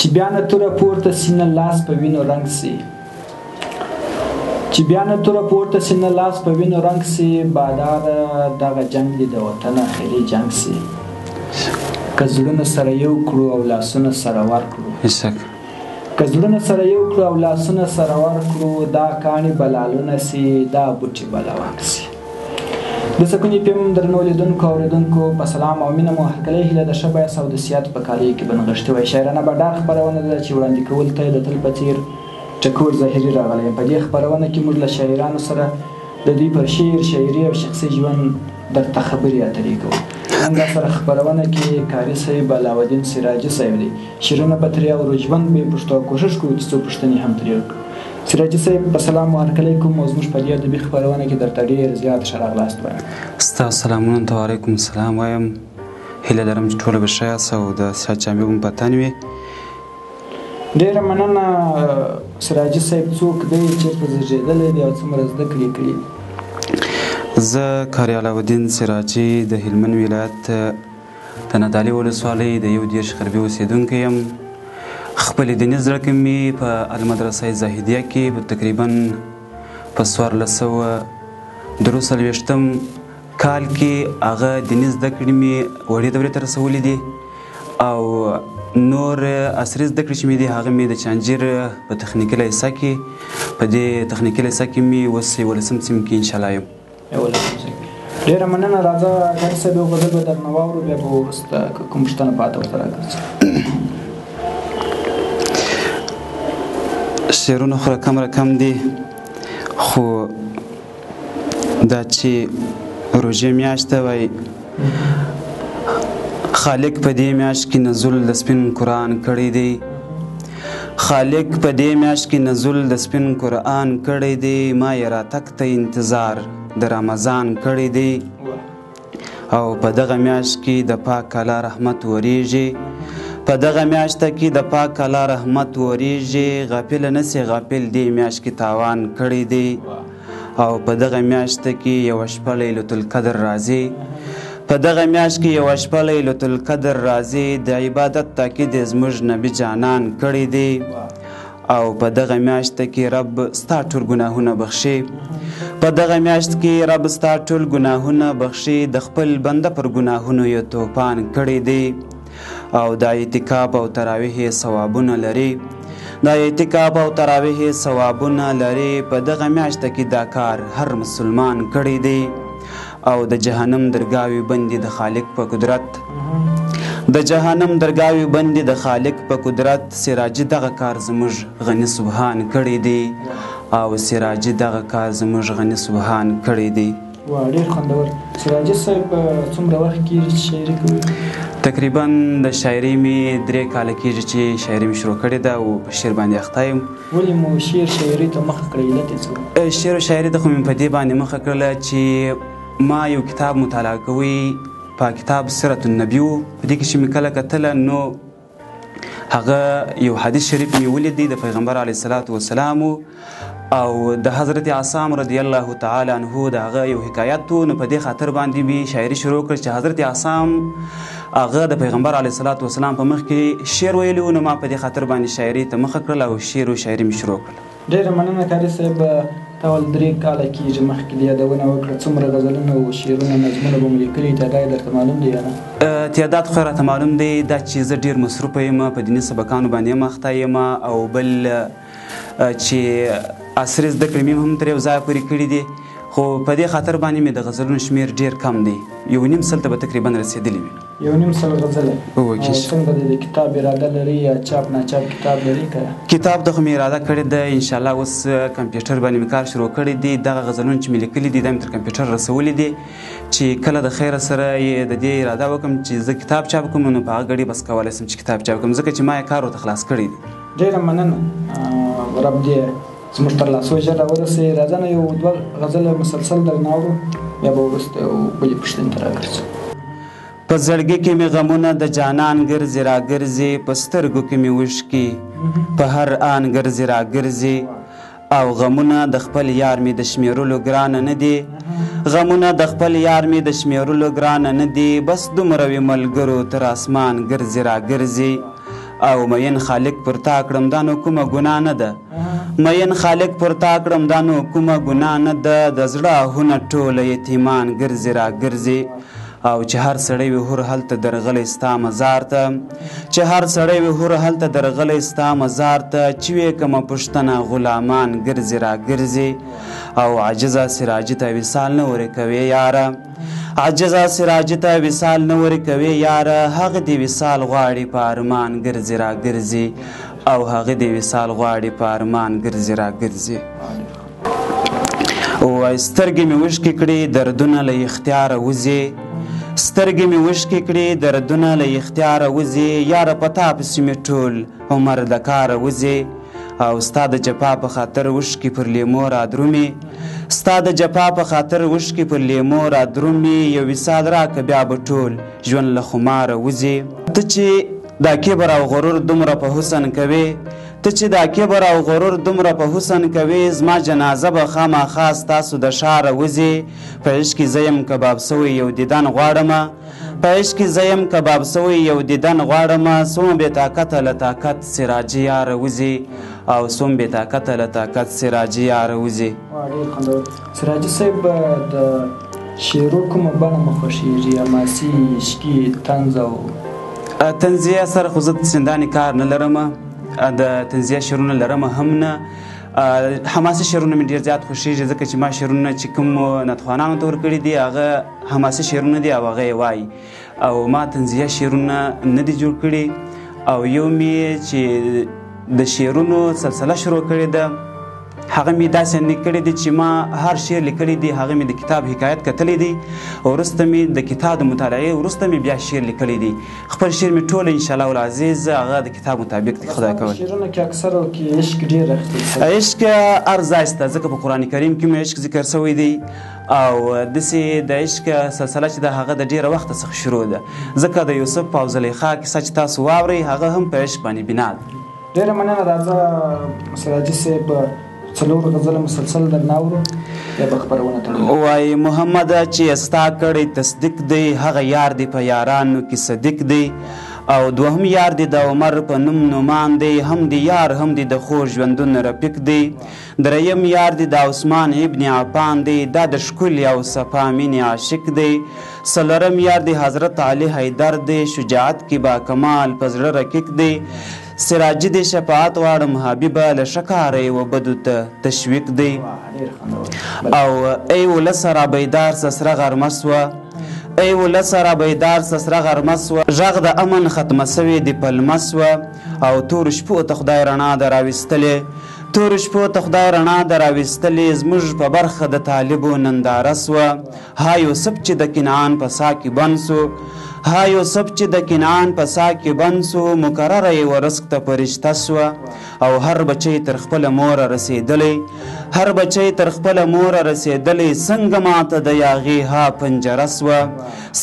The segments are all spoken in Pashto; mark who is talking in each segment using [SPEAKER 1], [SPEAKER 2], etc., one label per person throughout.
[SPEAKER 1] چې بیا نه توره پورته سینه لاس په وینو رنګ سي چې بیا نه توره پورته سینه لاس په وینو رنګ سي باداره دغه جنګ دې د وطن اخري جنګ سي که زړونه سره یو کړو او لاسونه سره ورکړو که زړونه سره یو کړو او لاسونه سره ورکړو دا کاڼي بلالونه سي دا بوټي بلوانګ سي د سکون پیم درنو لیدونکو اوریدونکو په سلام او مینه مو هرکلی هیله د ښه بیه سودسیات په کالیو کې بنغښتې وای شاعرانه بډار خپرونه ده چې وړاندې کول ته د تل په څیر ټکور ظاهري راغلی په دې خپرونه کې موږ له شاعرانو سره د دوی پر شعر شاعري او شخصي ژوند درته خبرې اترې کوو همدا سره خپرونه کې کاري صاحب علاودین سراجي صاحب دی شعرونه به ترې اورو ژوند به یې پښتو کوښښ کوو چې څو پوښتنې هم ترې وکړو سراجي صاحب په سلام او هرکلی کوم او زموږ په دې ادبي خپرونه کې درته ډېر زیات ښه راغلاست وایم
[SPEAKER 2] ستاسو سلامونه ته وعلیکم السلام وایم هیله لرم چې ټوله به ښه یاست او د صحت جامې به مو په تن وي
[SPEAKER 1] ډېره مننه سراجي صاحب څوک دی چېرته زېږېدلی دی او څومره زده کړې کړي
[SPEAKER 2] زه قاري علاودین سراجي د هلمند ولایت د نادعلي ولسوالۍ د 11 غربي اوسېدونکی یم خپلې دیني زده کړې مې په المدرسه زاهدیه کې تقریبا په 1443 کال کې هغه دیني زده کړې مې وړې دورې ته رسولې دي او نور عصري زده کړې چې مې دي هغه مې د چانجیر په تخنیکي لیسه کې په دې تخنیکي لیسه کې مې اوس 11 سیم کې انشاءالله یم
[SPEAKER 1] ډېره مننه راځه قاري صاحب یو غزل به درنه واورو بیا به وروسته که کوم پوښتنه پاته ورته راګرځو
[SPEAKER 2] شعرونه خو رقم دي خو دا چې روژې میاشت ته وایي خالق په دې میاشت کې نزول د سپین قرآن کړی دی خالق په دې میاشت کې نزول د سپین قرآن کړی دی ما یې راتګ ته انتظار د رمضان کړی دی او په دغه میاشت کې د پاک الله رحمت وریږي په دغه میاشت کې د پاک الله رحمت وریږي غافل نسی غافل دې میاشت کې تاوان کړی دی او په دغه میاشت کې یو شپه لیلة القدر راځي په دغه میاشت کې یو شپه لیلة القدر راځي د عبادت تاکید زموږ نبی جانان کړی دی او په دغه میاشت کې رب ستا ټول ګناهونه بخشي په دغه میاشت کې رب ستا ټول ګناهونه بخشي د خپل بنده پر ګناهونو یې توپان کړی دی او د اعتکاف او تراویح ثوابونه لري د اعتکاف او تراویح ثوابونه لري په دغه میاشت کې دا کار هر مسلمان کړی دی او د جهنم درګاوې بندي د خالق په قدرت د جهنم درګاوې بندي د خالق په قدرت سراجي دغه کار زموږ غني سبحان کړی دی او سراجي دغه کار زموږ غني سبحان کړی دی
[SPEAKER 1] ډېر خوندور سراجي صاحب څومره وخت کېږي چې شاعري کوي
[SPEAKER 2] تقریبا د شاعري مې 3 کاله کېږي چې شاعري مې شروع کړې ده او په شعر باندې اخته یم
[SPEAKER 1] ولې مو شعر شاعري ته مخه کړې علت یې څه
[SPEAKER 2] شعر و شاعري ته خو مې په دې باندې مخه کړله چې ما یو کتاب مطالعه کوي په کتاب سیرت النبي و په دې کې چې مې کله کتله نو هغه یو حدیث شریف مې ولیدی د پیغمبر علیه الصلاة والسلام او د حضرت عصام رضی الله تعالی عنه د هغه یو حکایت و نو په دې خاطر باندې مې شاعري شروع کړ چې حضرت عصام هغه د پیغمبر علیه الصلاة والسلام په مخ کې شعر ویلی و نو ما په دې خاطر باندې شاعري ته مخه کړل او شعر و شاعري مې شروع کړل
[SPEAKER 1] ډېره مننه قاري صاحب تا ول 3 کاله کېږي مخکې دې یادونه وکړه څومره غزلونه او شعرونه نظمونه به مو لیکلي تعداد یې درته معلوم دی یا نه
[SPEAKER 2] تعداد خو راته معلوم دی دا چې زه ډېر مصروفه یم په دیني سبقانو باندې یم اخته یم او بل چې عصري زده کړې مې هم تر یو ځایه پورې کړي دي خو په دې خاطر باندې مې د غزلونو شمېر ډېر کم دی 1.5 سل ته به تقریبا رسېدلی وي
[SPEAKER 1] 1.5 سل غزله څنګه د کتاب اراده لري یا چاپ ناچاپ کتاب لري که
[SPEAKER 2] کتاب د خو مې اراده کړې ده انشاءالله اوس کمپیوټر باندې مې کار شروع کړی دی دغه غزلونه چې مې لیکلي دي دا مې تر کمپیوټر رسولي دي چې کله د خیره سره یې د دې اراده وکړم چې زه کتاب چاپ کړم نو په هغه ګړي بس کولی شم چې کتاب چاپ کړم ځکه چې ما یې کار ورته خلاص کړی دی
[SPEAKER 1] ډېره مننه رب دې زموږ تر لاسو ژر راورسوي راځه نو یو 2 غزله مسلسل درنه اورو بیا به وروسته بلې پوښتنې ته راګرځو
[SPEAKER 2] په زړګي کې مې غمونه د جانان ګرځي راګرځي په سترګو کې مې اوښکې په هر آن ګرځي راګرځي او غمونه د خپل یار مې د شمېرلو ګرانه نه دي غمونه د خپل یار مې د شمېرلو ګرانه نه دي بس دومره وي ملګرو تر اسمان ګرځي راګرځي او مین خالق پر تا کړم دا نو کومه ګناه نه ده مین خالق پر تا کړم دا نو کومه ګناه نه ده د زړه آهونه ټوله یتیمان ګرځي را ګرځي او چې هر سړی وي هر هلته درغلی ستا مزار ته چې هر سړی وي هر هلته درغلی ستا مزار ته چې ویې کمه پوښتنه غلامان ګرځي را ګرځي او عاجزه سراجي ته وصال نه ورکوي یاره عاجزه سراجي ته وصال نه ورکوي یاره هغه دې وصال غواړي په ارمان ګرځي را ګرځي او هغه دې وصال غواړي په ارمان ګرځي را ګرځي وایي سترګې مې وشکې کړي دردونه له اختیاره وځي سترګې مې وشکې کړي دردونه له اختیاره وځي یاره په تا پسې مې ټول عمر د کاره وځي او ستا د جفا په خاطر وشکې پر لیمو را درومي ستا د جفا په خاطر وشکې پر لیمو را درومي یو وصال راکه بیا به ټول ژوند له خماره وځي ته چې دا کبر او غرور دومره په حسن کوي ته چې دا کبر او غرور دومره په حسن کوي زما جنازه به خامخا ستاسو د ښاره وځي په عشق کې زه یم کباب سوی یو دیدن غواړمه په عشق کې زه یم کباب سوی یو دیدن غواړمه څومره بې طاقته له طاقت سراجي یاره وځي او څومره بې طاقته له طاقت سراجي یاره وځي
[SPEAKER 1] سراجي صاحب د شعرو کومه بڼه مو خوښېږي حماسي عشقي طنز او
[SPEAKER 2] طنزیه سره خو زه چندانې کار نه لرم د طنزیه شعرونه لرم هم نه حماسي شعرونه مې ډېر زیات خوښېږي ځکه چې ما شعرونه چې کوم نتخوانانو ته ورکړي دي هغه حماسي شعرونه دي او هغه یې وایي او ما طنزیه شعرونه نه دي جوړ کړي او یو مې چې د شعرونو سلسله شروع کړې ده هغه مې داسې لیکلی دی چې ما هر شعر لیکلی دی هغه مې د کتاب حکایت کتلی دی وروسته مې د کتاب د مطالعې وروسته مې بیا شعر لیکلی دی خپل شعر مې ټول انشاءالله العزیز هغه د کتاب مطابق دی خدای کول
[SPEAKER 1] شعرونه کې اکثره کې عشق ډېر راښکل
[SPEAKER 2] عشق هر ځای شته ځکه په قرآن کریم کې مې عشق ذکر شوی دی او داسې د عشق سلسله چې ده هغه د ډېره وخته څخه شروع ده ځکه د یوسف او زلیخا کیسه چې تاسو واورئ هغه هم په عشق باندې بنا ده
[SPEAKER 1] ډېره مننه راځه سراجي صاحب څلور غزله مسلسل درنه اورو یا به خپرونه تړو
[SPEAKER 2] وایي محمده چې ستا کړی تصدیق دی هغه یار دی په یارانو کې صدیق دی او دوهم یار دی د عمر په نوم نومان دی هم دی یار هم دی د خور ژوندون رفیق دی دریم یار دی د عثمان ابن عفان دی دا د ښکلي او صفا مینې عاشق دی څلورم یار دی حضرت علي حیدر دی شجاعت کې با کمال په زړه رقیق دی سراجي دی شفاعت غواړم حبیبه له ښکاره و بدو ته تشویق دی او ای ولس را بیدار سسره غرمه سوه ای ولس را بیدار سسره غرمه سوه غږ د امن ختمه سوې د پلمه سوه او تورو شپو ته خدای رڼا ده راویستلې تورو شپو ته خدای رڼا ده راویستلې زموږ په برخه د طالبو ننداره سوه ها یوسف چې د کنعان په سا کې بند سو ها یوسف چې د کنعان په سا کې بند سو مقرره یې ورزق ته فرشته سوه او هر بچی تر خپله موره رسېدلی هر بچی تر خپله موره رسېدلی څنګه ماته د یاغې ها پنجره سوه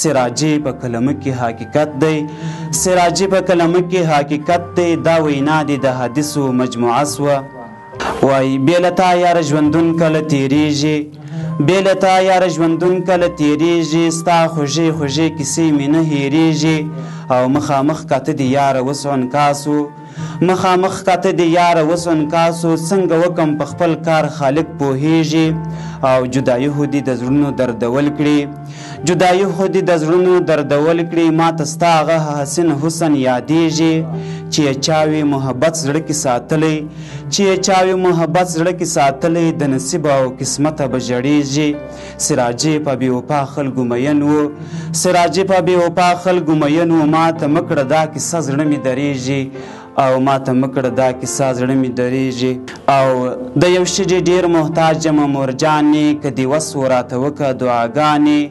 [SPEAKER 2] سراجي په کلمه کې حقیقت دی سراجي په کلمه کې حقیقت دی دا وینا دی د حدیثو مجموعه سوه وایي بې له تا یاره ژوندون کله تېرېږي بې له تا یاره ژوندون کله تېرېږي ستا خوږې خوږې کیسې مې نه هېرېږي او مخامخ کاته دي یاره اوس عنکاسو مخامخ کاته دي یاره اوس عنکاسو څنګه وکم په خپل کار خالق پوهېږي او جدایي خو دي د زړونو دردول کړي جدایي خو دي د زړونو دردول کړي ما ته ستا هغه حسن حسن یادېږي چې یې چاوي محبت زړه کې ساتلی چې یې چاوي محبت زړه کې ساتلی د نصیب او قسمته به ژړېږي سراجي په بې وفا خلکو مین و سراجي په بې وفا خلکو مین و ما ته مه کړه دا کیسه زړه مې درېږي او ما ته مه کړه دا کیسه زړه مې درېږي او د یو شي ډېر محتاج یم مورجانې که دې وس راته وکړه دعاګانې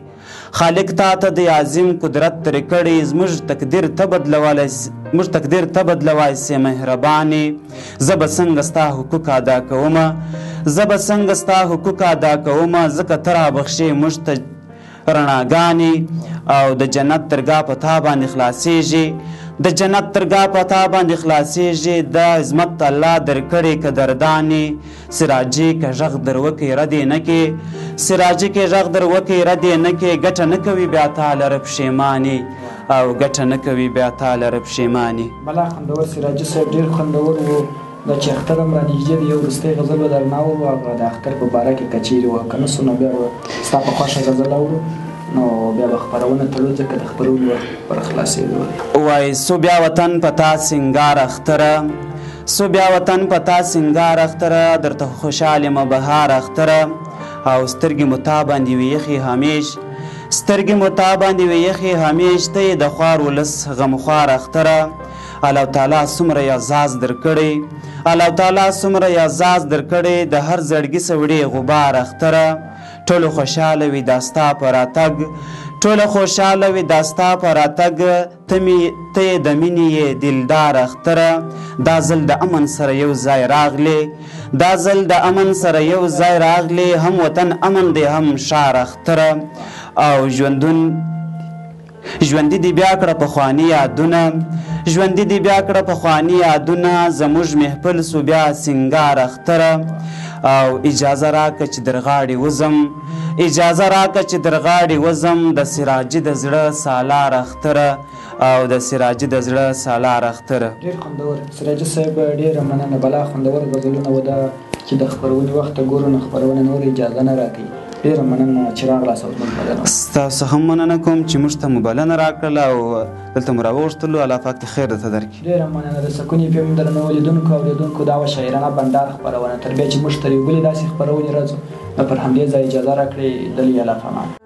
[SPEAKER 2] خالق تا ته د عظیم قدرت ترې کړی زموږ تقدیر ته بدلوای سې مهربانې زه به څنګه ستا حقوق ادا کومه زه به څنګه ستا حقوق ادا کومه ځکه ته رابخښې موږ ته رڼاګانې او د جنت درګاه په تا باندې خلاصېږي د جنت درګاه په تا باندې خلاصېږي دا عظمت الله درکړې که دردانې سراجي که غږ در وکړې ردې نه کې سراجي کې غږ در وکړې ردې نه کې ګټه نه کوي بیا تا لره پښیمانې او ګټه نه کوي بیا تا لره پښیمانې.
[SPEAKER 1] بلا خوندور سراجي صاحب ډېر خوندور و. دا چې اختر هم رانږدې دی، یو وروستی غزل به درنه اورو، هغه د اختر په باره کې که چیرې وه که نه سو نو بیا به ستا په خوښه غزل اورو، نو بیا به خپرونه تلو ځکه د خپرونې وخت پر خلاصېدو دی.
[SPEAKER 2] وایي سو بیا وطن په تا سینګار اختره، سو بیا وطن په تا سینګار اختره، درته خوشحال یم بهار اختره، او سترګې مو تا باندې وي یخې همیش، سترګې مو تا باندې وي یخې همیش، ته یې د خوار ولس غمخوار اختره. الله تعالی څومره اعزاز درکړی، الله تعالی څومره اعزاز درکړی، د هر زړګي سوړې غبار اختره. ټولو خوشحاله وي دا ستا په راتګ، ټوله خوشحاله وي دا ستا په راتګ، ته یې د مینې یې دلدار اختره. دا ځل د امن سره یو ځای راغلی، دا ځل د امن سره یو ځای راغلی، هم وطن امن دی هم ښار اختره. او ژوندي دې بیا کړه پخواني یادونه، ژوندي دې بیا کړه پخواني یادونه، زموږ محفل سو بیا سینګار اختره. او اجازه راکه چې در غاړې وزم، اجازه راکه چې در غاړې وزم، د سراجي د زړه سالار اختره، او د سراجي د زړه سالار اختره.
[SPEAKER 1] ډېر خوندور سراجي صاحب، ډېره مننه. بلا خوندور غزلونه و دا چې د خپرونې وخت ته ګورو نو خپرونه نور اجازه نه راکوي. ډېره مننه چې راغلاست او زموږ بلنه.
[SPEAKER 2] ستاسو هم مننه کوم چې موږ ته مو بلنه راکړله او دلته مو راوغوښتلو. الله پاک دې خیر درته درکړي.
[SPEAKER 1] ډېره مننه. د سکون اف ام درنو لیدونکو او اورېدونکو دا وه شاعرانه بنډار خپرونه. تر بیا چې موږ ترې بلې داسې خپرونې راځو نو پر همدې ځای اجازه راکړئ. دلې الله فامان.